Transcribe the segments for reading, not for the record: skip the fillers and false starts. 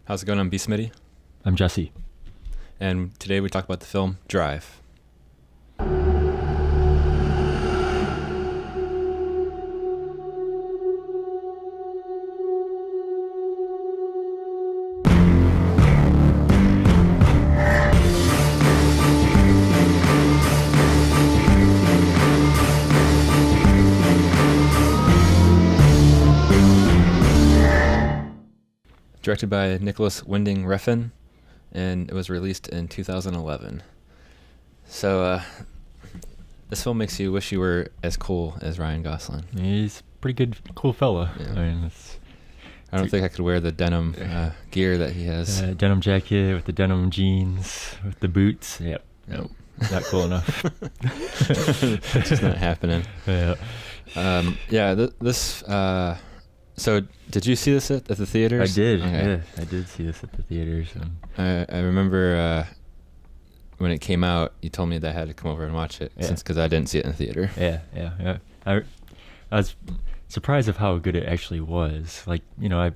How's it going? I'm B. Smitty, I'm Jesse. and today we talk about the film Drive. Directed by Nicholas Winding Refn, and it was released in 2011. So, this film makes you wish you were as cool as Ryan Gosling. He's a pretty good, cool fella. Yeah. I mean, I don't think I could wear the denim gear that he has. denim jacket with the denim jeans with the boots. Yep. Nope. Not cool enough. It's just not happening. Yeah. This. So, did you see this at the theaters? I did. Okay. Yeah, I did see this at the theaters. And I remember when it came out, you told me that I had to come over and watch it, Yeah. because I didn't see it in the theater. yeah. I was surprised of how good it actually was. Like, I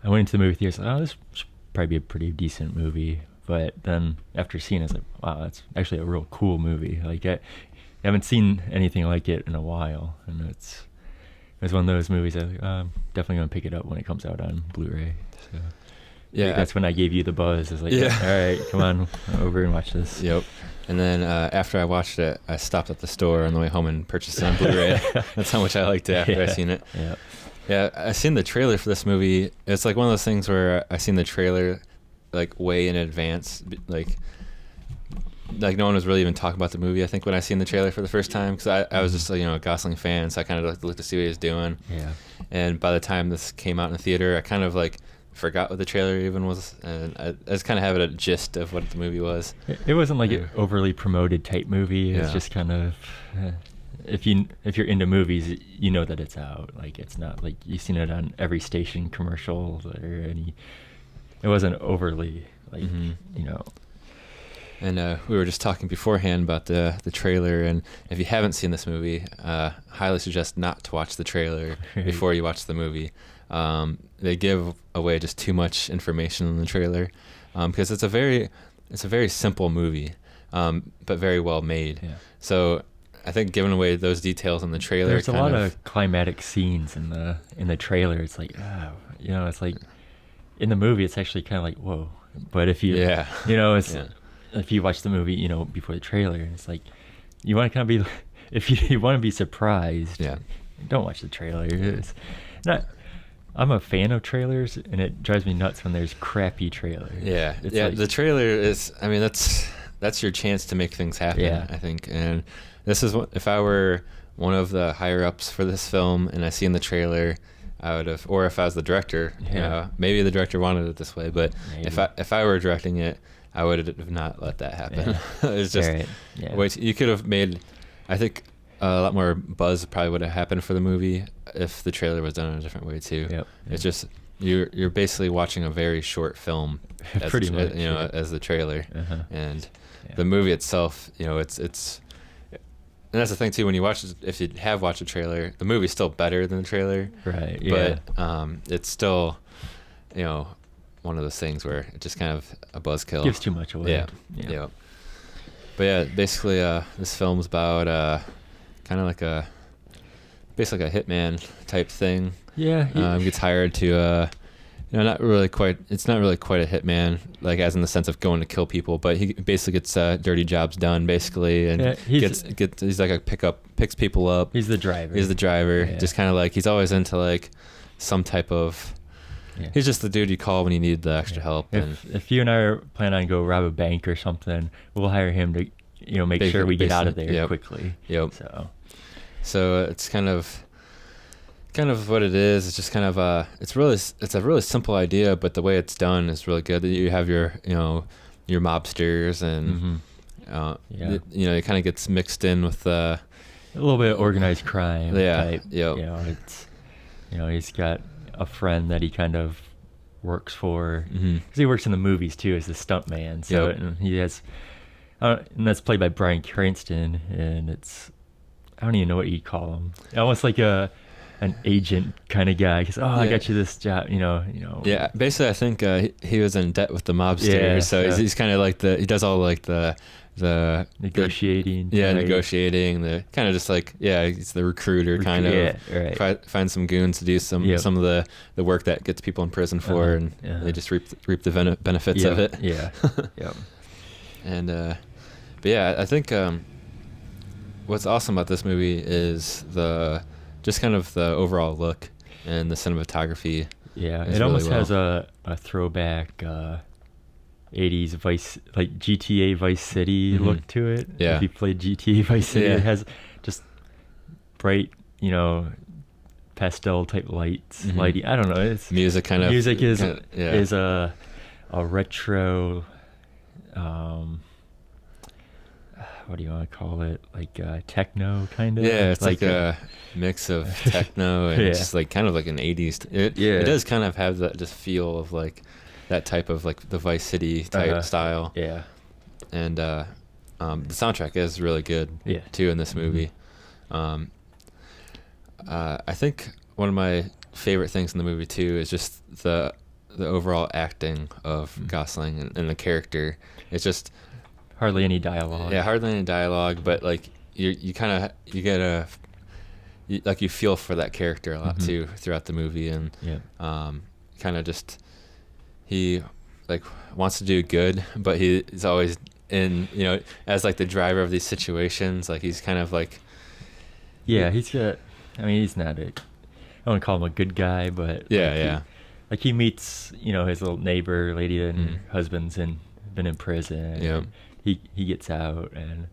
went into the movie theater. Oh, this should probably be a pretty decent movie. But then after seeing it, it's like, wow, that's actually a real cool movie. Like, I haven't seen anything like it in a while, and it's one of those movies that I'm definitely gonna pick it up when it comes out on Blu-ray. So Yeah, that's when I gave you the buzz. It's like, Yeah. all right, come on over and watch this. Yep. And then after I watched it, I stopped at the store on the way home and purchased it on Blu-ray. That's how much I liked it after I seen it. Yeah. Yeah, I seen the trailer for this movie. It's like one of those things where I seen the trailer like way in advance, like no one was really even talking about the movie. I think when I seen the trailer for the first time, because I was just a Gosling fan, so I kind of looked to see what he was doing. Yeah. And by the time this came out in the theater, I kind of like forgot what the trailer even was, and I just kind of have a gist of what the movie was. It wasn't like an overly promoted type movie. It's Yeah. just kind of if you're into movies, you know that it's out. Like, it's not like you've seen it on every station commercial or any. It wasn't overly like And we were just talking beforehand about the trailer, and if you haven't seen this movie, highly suggest not to watch the trailer before you watch the movie. They give away just too much information in the trailer, because it's a very simple movie, but very well made. Yeah. So I think giving away those details in the trailer, There's a lot of climatic scenes in the trailer. It's like, it's like in the movie, it's actually kind of like, whoa. But if you, if you watch the movie, before the trailer, it's like, you want to kind of be, if you want to be surprised, don't watch the trailer. It's not. I'm a fan of trailers, and it drives me nuts when there's crappy trailers. Yeah, It's yeah. like- The trailer is. I mean, that's your chance to make things happen. Yeah. I think, and this is what if I were one of the higher ups for this film, and I seen the trailer, I would have, or if I was the director, maybe the director wanted it this way, but Maybe. if I were directing it, I would have not let that happen. Yeah. It's just Right. Yeah. wait. You could have made. I think a lot more buzz probably would have happened for the movie if the trailer was done in a different way too. Yep. It's just you're basically watching a very short film, as Pretty much, as the trailer, Uh-huh. and Yeah. the movie itself, it's. And that's the thing too. When you watch, if you have watched the trailer, the movie's still better than the trailer. Right. Yeah. But it's still, one of those things where it's just kind of a buzzkill. Gives too much away. Yeah. But yeah, basically, this film's about kind of like basically a hitman type thing. Yeah. Gets hired to, not really quite. It's not really quite a hitman, like as in the sense of going to kill people, but he basically gets dirty jobs done, basically, and he's like picks people up. He's the driver. He's the driver. Yeah. Just kind of like he's always into like some type of. Yeah. He's just the dude you call when you need the extra help. If you and I are planning on go rob a bank or something, we'll hire him to, make sure we get out of there quickly. Yep. So it's kind of what it is. It's just kind of it's a really simple idea, but the way it's done is really good. You have your your mobsters and it kind of gets mixed in with a little bit of organized crime. Yeah. Type. Yep. It's he's got a friend that he kind of works for, Mm-hmm. because he works in the movies too as the stunt man. So and he has, and that's played by Bryan Cranston, and it's, I don't even know what you'd call him. Almost like a an agent kind of guy. Cause I got you this job. Yeah, basically, I think he was in debt with the mobster, so he's kind of like he does all like the negotiating. Negotiating. The kind of just like he's the recruiter kind of. Yeah, right. Find some goons to do some of the work that gets people in prison for, and they just reap the benefits of it. Yeah. Yeah. And but yeah, I think what's awesome about this movie is just kind of the overall look and the cinematography. Yeah, it almost has a throwback 80s like GTA Vice City look to it. Yeah. If you played GTA Vice City, it has just bright, pastel type lights, lighting. I don't know. It's music is a retro. What do you want to call it? Like techno kind of. Yeah, it's like a mix of techno and just like kind of like an 80s. It does kind of have that just feel of like that type of like the Vice City type style. Yeah. And the soundtrack is really good too in this movie. I think one of my favorite things in the movie too is just the overall acting of Gosling and the character. It's just hardly any dialogue. Yeah, hardly any dialogue, but like you kind of you feel for that character a lot too throughout the movie, and kind of just he like wants to do good, but he's always in as like the driver of these situations. Like he's kind of like he's got. I mean, he's not I don't call him a good guy, but he meets his little neighbor lady and her husband's been in prison. Yeah. He gets out, and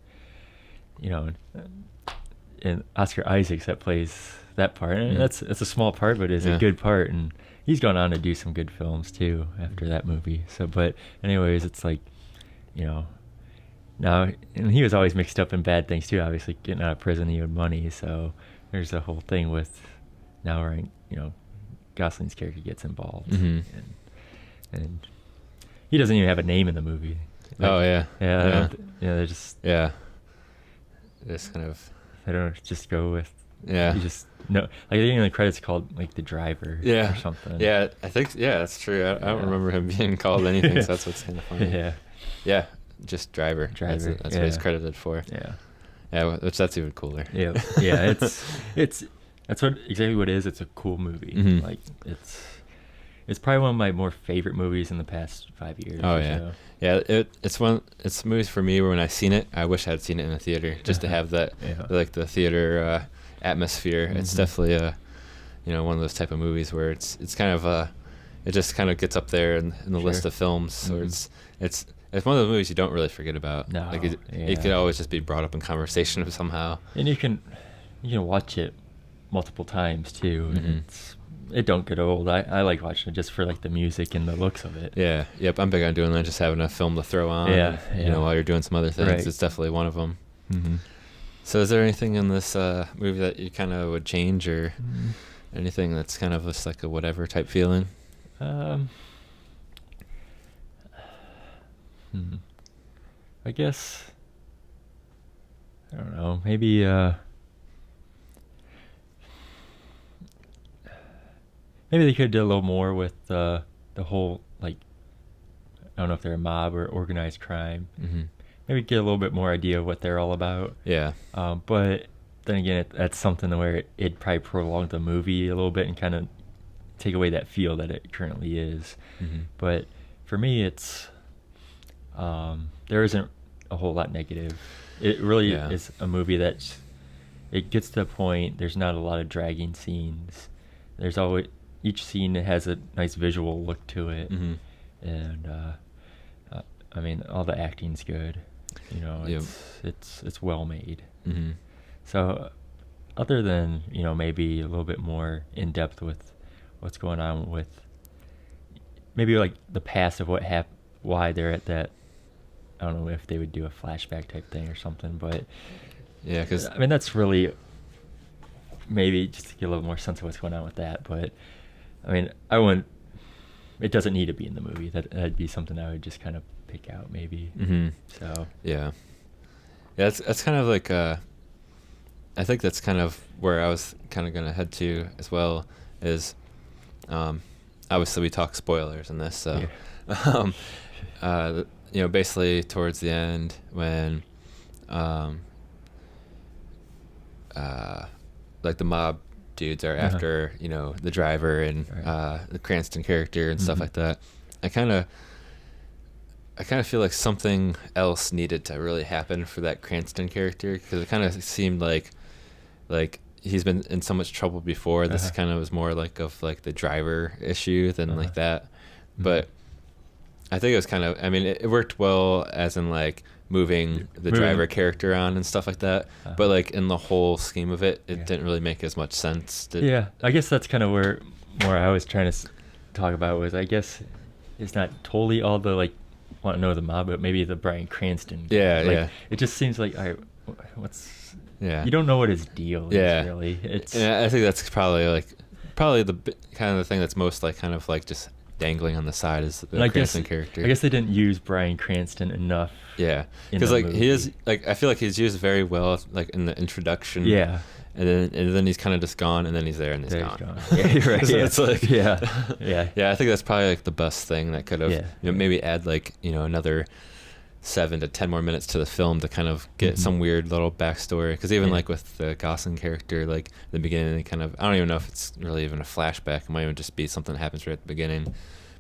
and Oscar Isaacs that plays that part, and it's a small part, but it's a good part, and he's gone on to do some good films too after that movie. So, but anyways, it's like now, and he was always mixed up in bad things too. Obviously, getting out of prison, he owed money, so there's a whole thing with now, right? Gosling's character gets involved, and he doesn't even have a name in the movie. They're just just kind of they don't just go with you just like in the credits called like the driver or something. I think that's true. I don't remember him being called anything, so that's what's kind of funny. Just driver. That's what he's credited for. Which that's even cooler. It's that's exactly what it is. It's a cool movie. Like it's probably one of my more favorite movies in the past 5 years. It's movies for me where when I seen it, I wish I had seen it in the theater just to have that like the theater atmosphere. It's definitely one of those type of movies where it's kind of it just kind of gets up there in the list of films. So it's one of those movies you don't really forget about. No, like it could always just be brought up in conversation somehow. And you can watch it multiple times too, and it don't get old. I like watching it just for like the music and the looks of it. I'm big on doing that, just having a film to throw on while you're doing some other things. Right. It's definitely one of them. So is there anything in this movie that you kind of would change, or anything that's kind of just like a whatever type feeling? I guess I don't know, maybe maybe they could have did a little more with the whole, like, I don't know if they're a mob or organized crime. Maybe get a little bit more idea of what they're all about. But then again, that's something where it'd probably prolong the movie a little bit and kind of take away that feel that it currently is. But for me, it's there isn't a whole lot negative. It really is a movie that it gets to the point. There's not a lot of dragging scenes. There's always each scene has a nice visual look to it, and I mean, all the acting's good. It's well made. So other than maybe a little bit more in depth with what's going on with maybe like the past of what happened, why they're at that. I don't know if they would do a flashback type thing or something, but because I mean that's really maybe just to get a little more sense of what's going on with that. But I mean, I wouldn't. It doesn't need to be in the movie. That'd be something I would just kind of pick out maybe. So that's kind of like I think that's kind of where I was kind of going to head to as well. Is obviously we talk spoilers in this, so basically towards the end when like the mob dudes are after the driver and the Cranston character and stuff like that. I kind of feel like something else needed to really happen for that Cranston character, because it kind of seemed like he's been in so much trouble before. This kind of was more like of like the driver issue than like that. But I think it was kind of, I mean, it worked well as in like moving the driver character on and stuff like that. But like in the whole scheme of it, it didn't really make as much sense. I guess that's kind of where I was trying to talk about was, I guess it's not totally all the like want to know the mob, but maybe the Bryan Cranston. It just seems like, all right, what's you don't know what his deal is really. It's I think that's probably the kind of the thing that's most like kind of like just dangling on the side is the Cranston character. I guess they didn't use Bryan Cranston enough. Yeah, because like movie. He is like, I feel like he's used very well like in the introduction. Yeah. And then he's kind of just gone, and then he's there and he's gone. Yeah, you're right. So it's like yeah. I think that's probably like the best thing that could have maybe add like another 7 to 10 more minutes to the film to kind of get some weird little backstory. Because even like with the Gosling character, like in the beginning, they kind of, I don't even know if it's really even a flashback. It might even just be something that happens right at the beginning,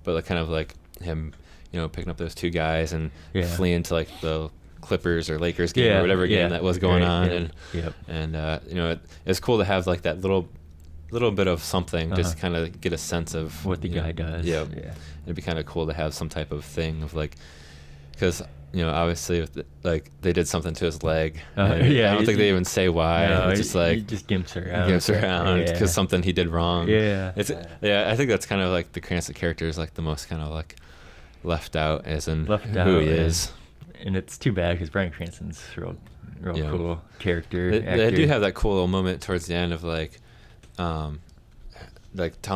but like kind of like him, picking up those 2 guys and fleeing to like the Clippers or Lakers game or whatever game that was going on, and it's cool to have like that little bit of something just to kind of get a sense of what the guy does. It'd be kind of cool to have some type of thing of like, because obviously if they did something to his leg. I don't think they even say why. No, it's just like he just gimps around because something he did wrong. I think that's kind of like the Cranston character is like the most kind of like left out as in who he is. And it's too bad because Bryan Cranston's real cool character. They do have that cool little moment towards the end of like telling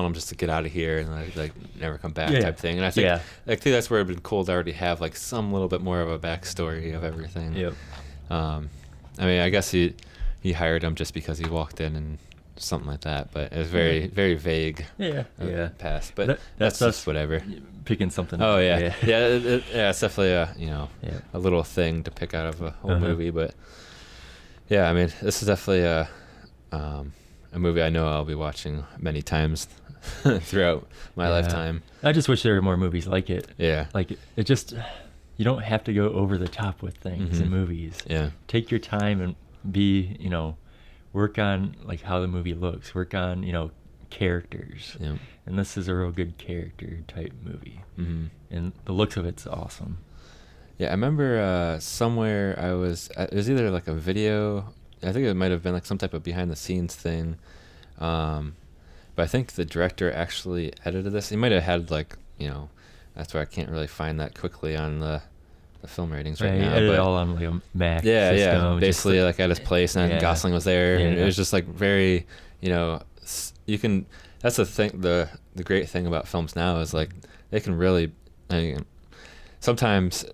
him just to get out of here and like never come back type thing. And I think that's where it'd been cool to already have like some little bit more of a backstory of everything. I mean, I guess he hired him just because he walked in and something like that, but it was very very vague. Past, but that's just whatever. Picking something. Oh it's definitely a little thing to pick out of a whole movie, but I mean, this is definitely a movie I know I'll be watching many times throughout my lifetime. I just wish there were more movies like it. Like it just, you don't have to go over the top with things in movies. Take your time and be, work on like how the movie looks, work on, characters. And this is a real good character type movie. And the looks of it's awesome. I remember somewhere it was either like a video, I think it might have been like some type of behind the scenes thing, but I think the director actually edited this. He might have had like, that's why I can't really find that quickly on the film ratings right now. He edited it all on like a Mac system. Basically like at his place, and then Gosling was there, and it was just like very, you can, that's the thing, the great thing about films now is like they can really, sometimes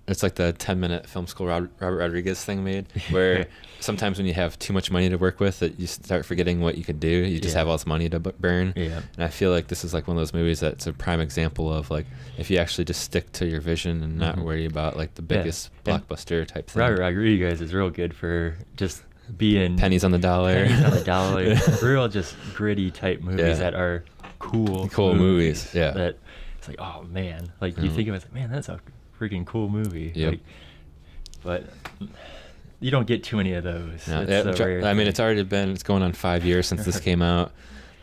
it's like the 10-minute film school Robert Rodriguez thing made, where sometimes when you have too much money to work with, that you start forgetting what you could do. You just have all this money to burn. And I feel like this is like one of those movies that's a prime example of like, if you actually just stick to your vision and not worry about like the biggest blockbuster type thing. Robert Rodriguez is real good for just being pennies on the dollar, real just gritty type movies that are cool movies. That it's like, oh man, like you think of it, like, man, that's a freaking cool movie. Like, but you don't get too many of those. No, I mean, it's going on 5 years since this came out.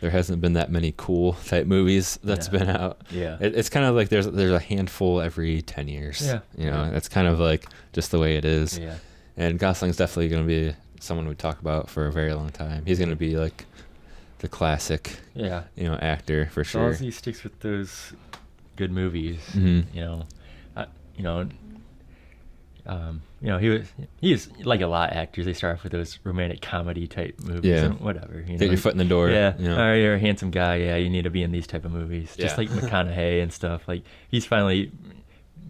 There hasn't been that many cool type movies that's been out. It's kind of like there's a handful every 10 years. It's kind of like just the way it is. And Gosling's definitely going to be someone we talk about for a very long time. He's going to be like the classic actor for sure. As long as he sticks with those good movies, he's like a lot of actors. They start off with those romantic comedy type movies and whatever. Get your foot in the door. All right, you're a handsome guy. You need to be in these type of movies. Just like McConaughey and stuff. Like he's finally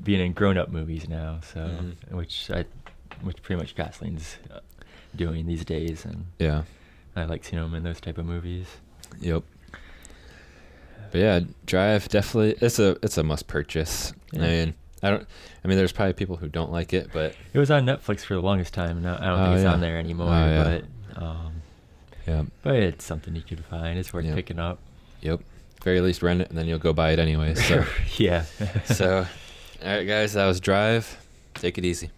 being in grown up movies now. So which pretty much Gosling's doing these days, and yeah, I like seeing him in those type of movies. Yep. But yeah, Drive definitely it's a must purchase. Yeah. I mean there's probably people who don't like it, but it was on Netflix for the longest time. Now I don't think it's on there anymore. Yeah. But it's something you could find. It's worth picking up. Yep. Very least rent it, and then you'll go buy it anyway. So yeah. So, all right, guys, that was Drive. Take it easy.